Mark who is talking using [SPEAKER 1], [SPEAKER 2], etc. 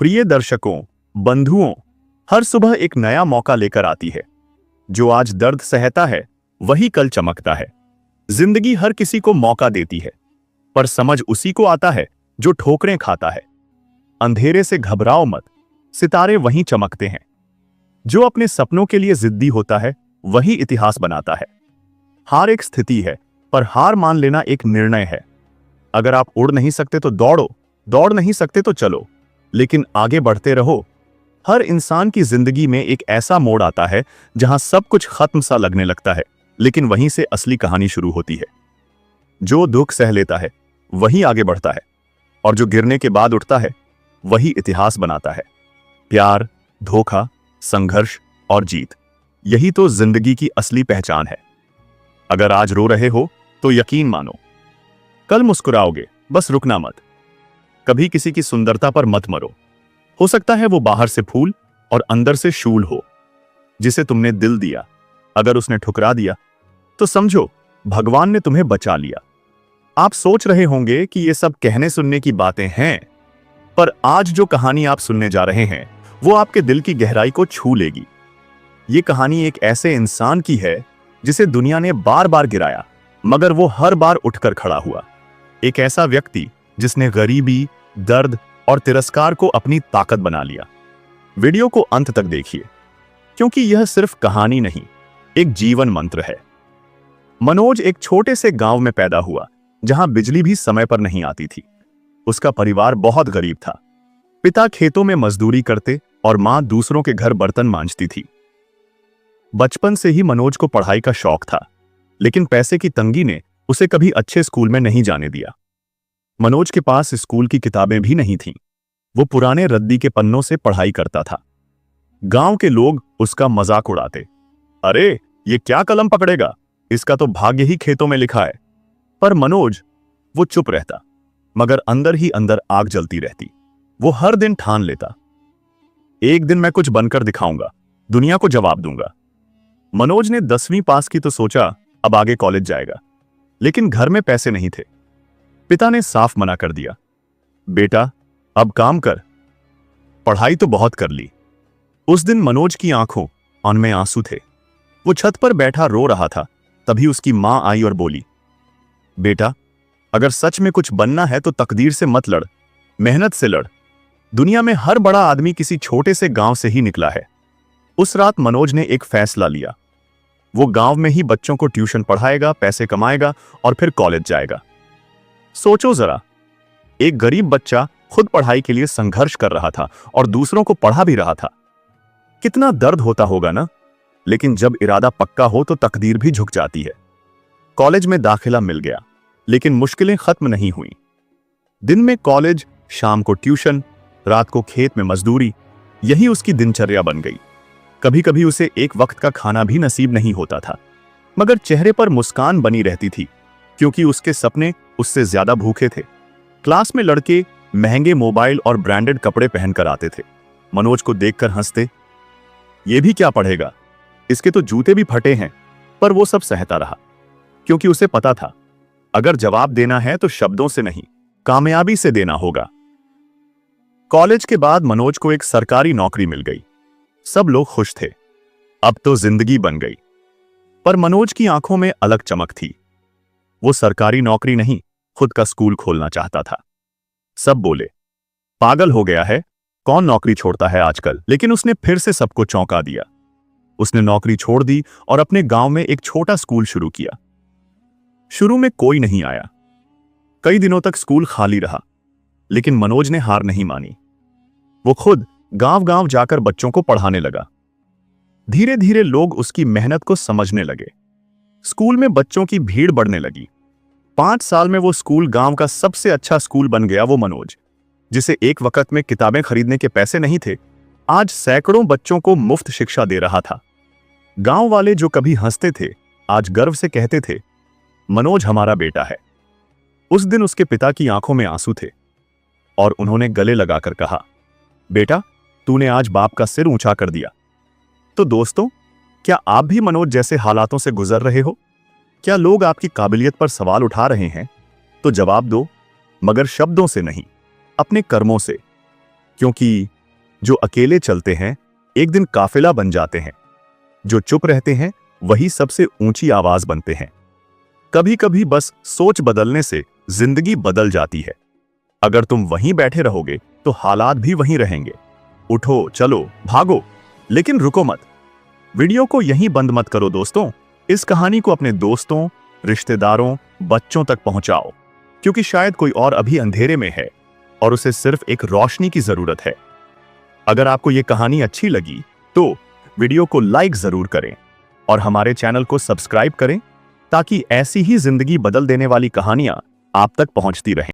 [SPEAKER 1] प्रिय दर्शकों, बंधुओं, हर सुबह एक नया मौका लेकर आती है। जो आज दर्द सहता है वही कल चमकता है। जिंदगी हर किसी को मौका देती है, पर समझ उसी को आता है जो ठोकरें खाता है। अंधेरे से घबराओ मत, सितारे वहीं चमकते हैं। जो अपने सपनों के लिए जिद्दी होता है वही इतिहास बनाता है। हार एक स्थिति है, पर हार मान लेना एक निर्णय है। अगर आप उड़ नहीं सकते तो दौड़ो, दौड़ नहीं सकते तो चलो, लेकिन आगे बढ़ते रहो। हर इंसान की जिंदगी में एक ऐसा मोड़ आता है जहां सब कुछ खत्म सा लगने लगता है, लेकिन वहीं से असली कहानी शुरू होती है। जो दुख सह लेता है वही आगे बढ़ता है, और जो गिरने के बाद उठता है वही इतिहास बनाता है। प्यार, धोखा, संघर्ष और जीत, यही तो जिंदगी की असली पहचान है। अगर आज रो रहे हो तो यकीन मानो, कल मुस्कुराओगे, बस रुकना मत। कभी किसी की सुंदरता पर मत मरो। हो सकता है वो बाहर से फूल और अंदर से शूल हो। जिसे तुमने दिल दिया, अगर उसने ठुकरा दिया तो समझो भगवान ने तुम्हें बचा लिया। आप सोच रहे होंगे कि ये सब कहने सुनने की बातें हैं, पर आज जो कहानी आप सुनने जा रहे हैं वो आपके दिल की गहराई को छू लेगी। ये कहानी एक ऐसे इंसान की है जिसे दुनिया ने बार बार गिराया, मगर वो हर बार उठकर खड़ा हुआ। एक ऐसा व्यक्ति जिसने गरीबी, दर्द और तिरस्कार को अपनी ताकत बना लिया। वीडियो को अंत तक देखिए, क्योंकि यह सिर्फ कहानी नहीं, एक जीवन मंत्र है। मनोज एक छोटे से गांव में पैदा हुआ, जहां बिजली भी समय पर नहीं आती थी। उसका परिवार बहुत गरीब था। पिता खेतों में मजदूरी करते और मां दूसरों के घर बर्तन मांजती थी। बचपन से ही मनोज को पढ़ाई का शौक था, लेकिन पैसे की तंगी ने उसे कभी अच्छे स्कूल में नहीं जाने दिया। मनोज के पास स्कूल की किताबें भी नहीं थीं। वो पुराने रद्दी के पन्नों से पढ़ाई करता था। गांव के लोग उसका मजाक उड़ाते, अरे ये क्या कलम पकड़ेगा, इसका तो भाग्य ही खेतों में लिखा है। पर मनोज, वो चुप रहता, मगर अंदर ही अंदर आग जलती रहती। वो हर दिन ठान लेता, एक दिन मैं कुछ बनकर दिखाऊंगा, दुनिया को जवाब दूंगा। मनोज ने 10वीं पास की तो सोचा अब आगे कॉलेज जाएगा, लेकिन घर में पैसे नहीं थे। पिता ने साफ मना कर दिया, बेटा अब काम कर, पढ़ाई तो बहुत कर ली। उस दिन मनोज की आंखों में आंसू थे। वो छत पर बैठा रो रहा था। तभी उसकी मां आई और बोली, बेटा अगर सच में कुछ बनना है तो तकदीर से मत लड़, मेहनत से लड़। दुनिया में हर बड़ा आदमी किसी छोटे से गांव से ही निकला है। उस रात मनोज ने एक फैसला लिया। वो गांव में ही बच्चों को ट्यूशन पढ़ाएगा, पैसे कमाएगा और फिर कॉलेज जाएगा। सोचो जरा, एक गरीब बच्चा खुद पढ़ाई के लिए संघर्ष कर रहा था और दूसरों को पढ़ा भी रहा था। कितना दर्द होता होगा ना? लेकिन जब इरादा पक्का हो तो तकदीर भी झुक जाती है। कॉलेज में दाखिला मिल गया, लेकिन मुश्किलें खत्म नहीं हुई। दिन में कॉलेज, शाम को ट्यूशन, रात को खेत में मजदूरी, यही उसकी दिनचर्या बन गई। कभी कभी उसे एक वक्त का खाना भी नसीब नहीं होता था, मगर चेहरे पर मुस्कान बनी रहती थी, क्योंकि उसके सपने उससे ज्यादा भूखे थे। क्लास में लड़के महंगे मोबाइल और ब्रांडेड कपड़े पहनकर आते थे। मनोज को देखकर हंसते, ये भी क्या पढ़ेगा, इसके तो जूते भी फटे हैं। पर वो सब सहता रहा, क्योंकि उसे पता था अगर जवाब देना है तो शब्दों से नहीं, कामयाबी से देना होगा। कॉलेज के बाद मनोज को एक सरकारी नौकरी मिल गई। सब लोग खुश थे, अब तो जिंदगी बन गई। पर मनोज की आंखों में अलग चमक थी। वो सरकारी नौकरी नहीं, खुद का स्कूल खोलना चाहता था। सब बोले, पागल हो गया है, कौन नौकरी छोड़ता है आजकल। लेकिन उसने फिर से सबको चौंका दिया। उसने नौकरी छोड़ दी और अपने गांव में एक छोटा स्कूल शुरू किया। शुरू में कोई नहीं आया, कई दिनों तक स्कूल खाली रहा, लेकिन मनोज ने हार नहीं मानी। वो खुद गांव गांव जाकर बच्चों को पढ़ाने लगा। धीरे धीरे लोग उसकी मेहनत को समझने लगे। स्कूल में बच्चों की भीड़ बढ़ने लगी। 5 साल में वो स्कूल गांव का सबसे अच्छा स्कूल बन गया। वो मनोज, जिसे एक वक्त में किताबें खरीदने के पैसे नहीं थे, आज सैकड़ों बच्चों को मुफ्त शिक्षा दे रहा था। गांव वाले जो कभी हंसते थे, आज गर्व से कहते थे, मनोज हमारा बेटा है। उस दिन उसके पिता की आंखों में आंसू थे और उन्होंने गले लगाकर कहा, बेटा तूने आज बाप का सिर ऊंचा कर दिया। तो दोस्तों, क्या आप भी मनोज जैसे हालातों से गुजर रहे हो? क्या लोग आपकी काबिलियत पर सवाल उठा रहे हैं? तो जवाब दो, मगर शब्दों से नहीं, अपने कर्मों से। क्योंकि जो अकेले चलते हैं एक दिन काफिला बन जाते हैं, जो चुप रहते हैं वही सबसे ऊंची आवाज बनते हैं। कभी कभी बस सोच बदलने से जिंदगी बदल जाती है। अगर तुम वहीं बैठे रहोगे तो हालात भी वहीं रहेंगे। उठो, चलो, भागो, लेकिन रुको मत। वीडियो को यहीं बंद मत करो दोस्तों। इस कहानी को अपने दोस्तों, रिश्तेदारों, बच्चों तक पहुंचाओ, क्योंकि शायद कोई और अभी अंधेरे में है और उसे सिर्फ एक रोशनी की जरूरत है। अगर आपको यह कहानी अच्छी लगी तो वीडियो को लाइक जरूर करें और हमारे चैनल को सब्सक्राइब करें, ताकि ऐसी ही जिंदगी बदल देने वाली कहानियां आप तक पहुंचती रहें।